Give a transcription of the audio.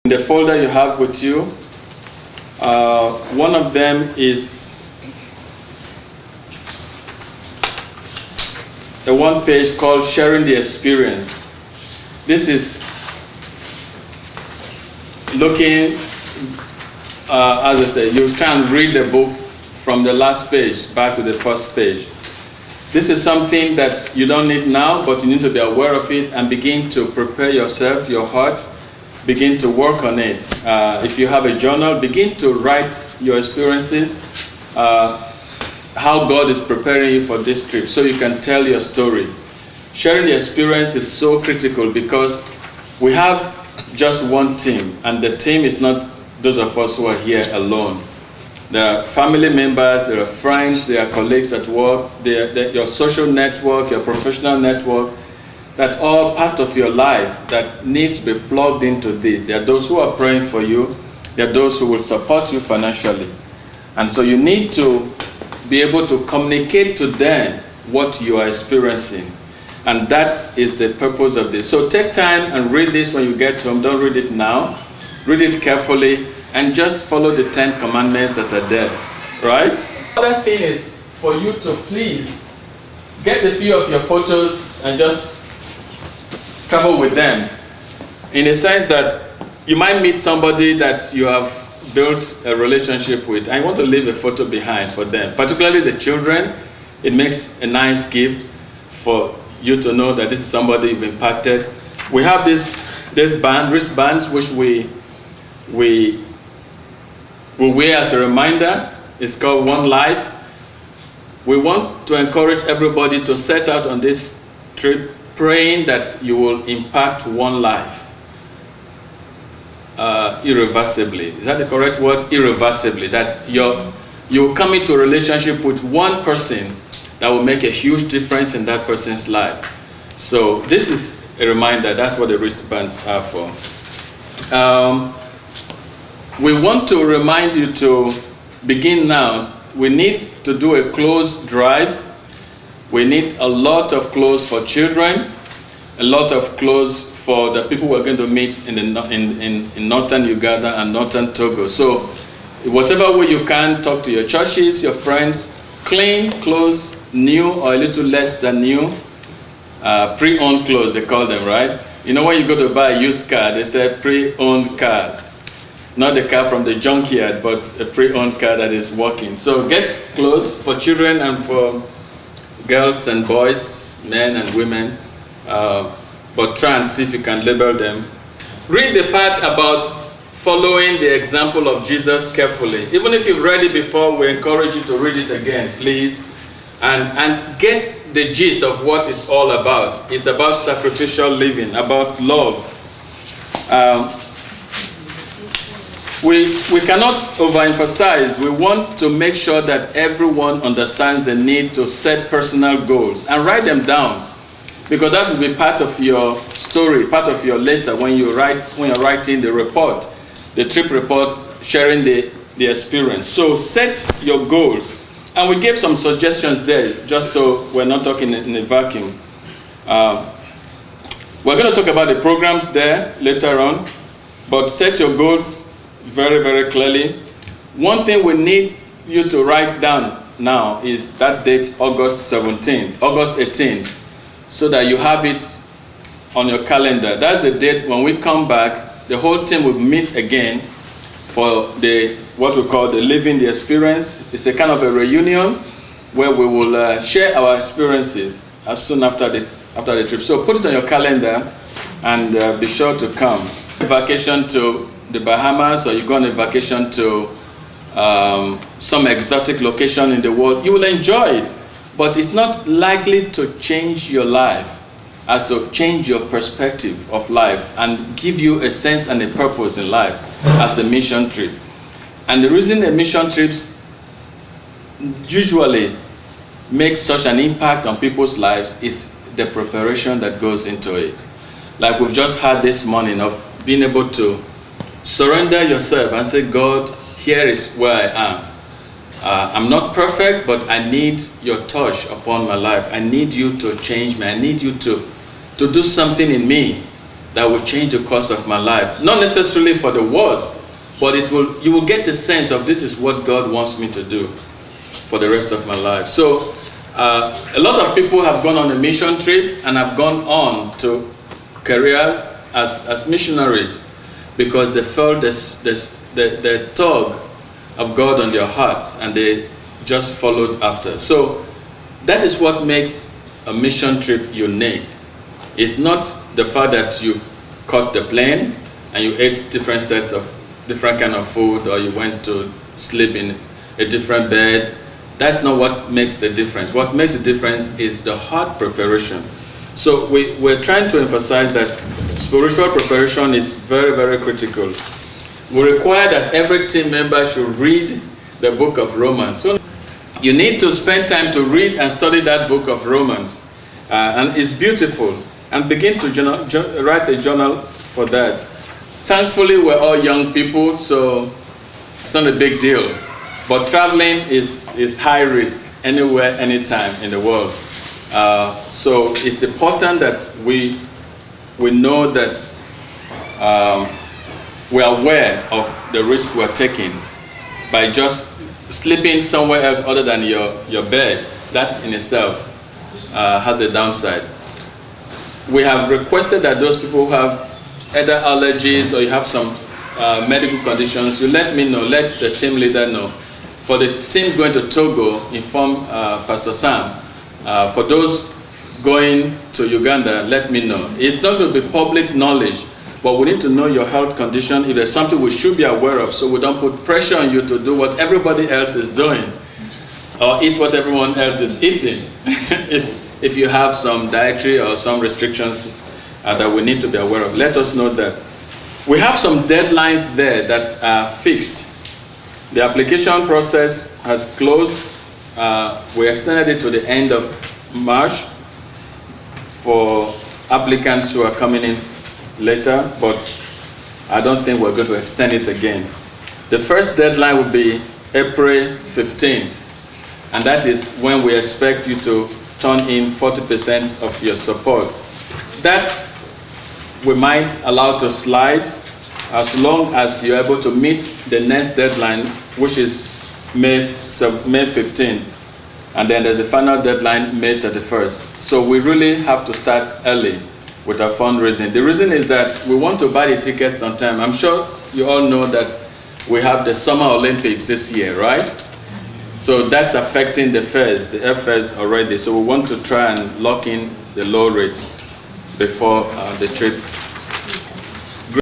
In the folder you have with you, one of them is a one page called Sharing the Experience. This is looking, as I said, you can read the book from the last page back to the first page. This is something that you don't need now, but you need to be aware of it and begin to prepare yourself, your heart, begin to work on it. If you have a journal, begin to write your experiences, how God is preparing you for this trip, so you can tell your story. Sharing the experience is so critical because we have just one team, and the team is not those of us who are here alone. There are family members, there are friends, there are colleagues at work, your social network, your professional network, that all part of your life that needs to be plugged into this. There are those who are praying for you, there are those who will support you financially. And so you need to be able to communicate to them what you are experiencing. And that is the purpose of this. So take time and read this when you get home. Don't read it now. Read it carefully and just follow the 10 commandments that are there, right? The other thing is for you to please get a few of your photos and just travel with them, in the sense that you might meet somebody that you have built a relationship with, and you want to leave a photo behind for them, particularly the children. It makes a nice gift for you to know that this is somebody you've impacted. We have this wristbands, which we will wear as a reminder. It's called One Life. We want to encourage everybody to set out on this trip praying that you will impact one life irreversibly. Is that the correct word? Irreversibly. That you will come into a relationship with one person that will make a huge difference in that person's life. So this is a reminder. That's what the wristbands are for. We want to remind you to begin now. We need to do a clothes drive. We need a lot of clothes for children, a lot of clothes for the people we're going to meet in northern Uganda and northern Togo. So whatever way you can, talk to your churches, your friends, clean clothes, new or a little less than new, pre-owned clothes they call them, right? You know, when you go to buy a used car, they say pre-owned cars. Not a car from the junkyard, but a pre-owned car that is working. So get clothes for children and for girls and boys, men and women, but try and see if you can label them. Read the part about following the example of Jesus carefully. Even if you've read it before, we encourage you to read it again, please, and get the gist of what it's all about. It's about sacrificial living, about love. We cannot overemphasize. We want to make sure that everyone understands the need to set personal goals and write them down, because that will be part of your story, part of your letter when you're writing the report, the trip report, sharing the experience. So set your goals, and we gave some suggestions there, just so we're not talking in a vacuum. We're going to talk about the programs there later on, but set your goals very, very clearly. One thing we need you to write down now is that date, August 18th, so that you have it on your calendar. That's the date when we come back, the whole team will meet again for what we call the Living the Experience. It's a kind of a reunion where we will share our experiences as soon after the trip. So put it on your calendar and be sure to come. Vacation to the Bahamas, or you go on a vacation to some exotic location in the world, you will enjoy it, but it's not likely to change your life, as to change your perspective of life and give you a sense and a purpose in life as a mission trip. And the reason the mission trips usually make such an impact on people's lives is the preparation that goes into it. Like we've just had this morning, of being able to surrender yourself and say, God, here is where I am. I'm not perfect, but I need your touch upon my life. I need you to change me. I need you to do something in me that will change the course of my life. Not necessarily for the worse, but you will get a sense of this is what God wants me to do for the rest of my life. So a lot of people have gone on a mission trip and have gone on to careers as missionaries because they felt the tug of God on their hearts and they just followed after. So that is what makes a mission trip unique. It's not the fact that you caught the plane and you ate different kind of food, or you went to sleep in a different bed. That's not what makes the difference. What makes the difference is the heart preparation. So we're trying to emphasize that spiritual preparation is very, very critical. We require that every team member should read the book of Romans. So you need to spend time to read and study that book of Romans. And it's beautiful. And begin to write a journal for that. Thankfully, we're all young people, so it's not a big deal. But traveling is high risk anywhere, anytime in the world. So it's important that we know that we are aware of the risk we're taking by just sleeping somewhere else other than your bed. That in itself has a downside. We have requested that those people who have either allergies or you have some medical conditions, you let me know, let the team leader know. For the team going to Togo, inform Pastor Sam. For those going to Uganda, let me know. It's not going to be public knowledge, but we need to know your health condition. If there's something we should be aware of, so we don't put pressure on you to do what everybody else is doing or eat what everyone else is eating. If you have some dietary or some restrictions that we need to be aware of, let us know that. We have some deadlines there that are fixed. The application process has closed. We extended it to the end of March for applicants who are coming in later, but I don't think we're going to extend it again. The first deadline will be April 15th, and that is when we expect you to turn in 40% of your support. That we might allow to slide as long as you're able to meet the next deadline, which is May 15th. And then there's a final deadline, May 31st. So we really have to start early with our fundraising. The reason is that we want to buy the tickets on time. I'm sure you all know that we have the Summer Olympics this year, right? So that's affecting the fares, the airfares already. So we want to try and lock in the low rates before the trip